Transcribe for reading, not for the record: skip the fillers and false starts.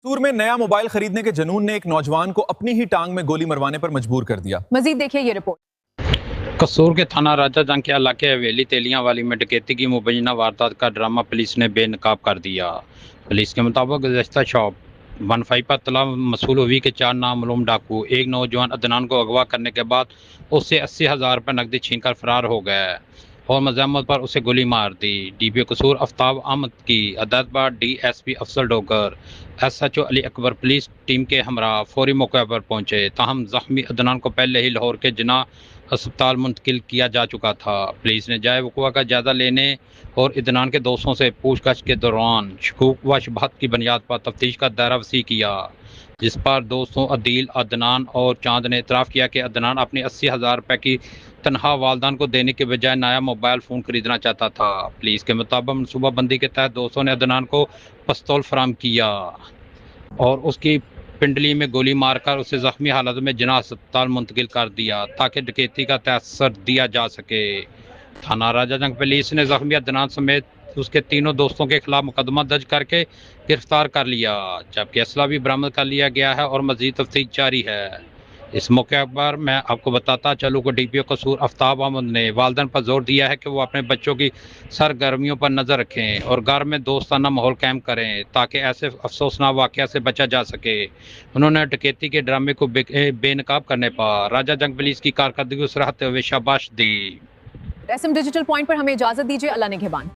سور میں نیا موبائل خریدنے کے جنون نے ایک نوجوان کو اپنی ہی ٹانگ میں گولی مروانے پر مجبور کر دیا۔ مزید دیکھیے یہ رپورٹ۔ قصور کے تھانہ راجہ جنگ کے علاقے حویلی تیلیاں والی میں ڈکیتی کی مبینہ واردات کا ڈرامہ پولیس نے بے نقاب کر دیا۔ پولیس کے مطابق گزشتہ شاپ 15 پر اطلاع موصول ہوئی کہ 4 نامعلوم ڈاکو ایک نوجوان عدنان کو اغوا کرنے کے بعد اس سے 80,000 روپے نقدی چھین کر فرار ہو گئے اور مذمت پر اسے گولی مار دی۔ ڈی پی او قصور آفتاب احمد کی ہدایت پر ڈی ایس پی افضل ڈوگر، ایس ایچ او علی اکبر پولیس ٹیم کے ہمراہ فوری موقع پر پہنچے، تاہم زخمی عدنان کو پہلے ہی لاہور کے جناح اسپتال منتقل کیا جا چکا تھا۔ پولیس نے جائے وقوع کا جائزہ لینے اور عدنان کے دوستوں سے پوچھ گچھ کے دوران شکوک و شبہات کی بنیاد پر تفتیش کا دائرہ وسیع کیا، جس پر دوستوں عدیل، عدنان اور چاند نے اعتراف کیا کہ عدنان اپنی 80,000 روپے کی تنخواہ والدان کو دینے کے بجائے نیا موبائل فون خریدنا چاہتا تھا۔ پولیس کے مطابق منصوبہ بندی کے تحت دوستوں نے عدنان کو پستول فراہم کیا اور اس کی پنڈلی میں گولی مار کر اسے زخمی حالت میں جناح اسپتال منتقل کر دیا تاکہ ڈکیتی کا تاثر دیا جا سکے۔ تھانہ راجہ جنگ پولیس نے زخمی عدنان سمیت اس کے تینوں دوستوں کے خلاف مقدمہ درج کر کے گرفتار کر لیا، جبکہ اسلحہ بھی برآمد کر لیا گیا ہے اور مزید تفتیش جاری ہے۔ اس موقع پر میں آپ کو بتاتا چلوں کہ ڈی پی او قصور آفتاب احمد نے والدین پر زور دیا ہے کہ وہ اپنے بچوں کی سرگرمیوں پر نظر رکھیں اور گھر میں دوستانہ ماحول قائم کریں تاکہ ایسے افسوسناک واقعہ سے بچا جا سکے۔ انہوں نے ڈکیتی کے ڈرامے کو بے نقاب کرنے پر راجہ جنگ پولیس کی کارکردگی کو سراہتے ہوئے شاباش دی۔ ایس ایم ڈیجیٹل پوائنٹ پر ہمیں اجازت دیجیے، اللہ نگہبان۔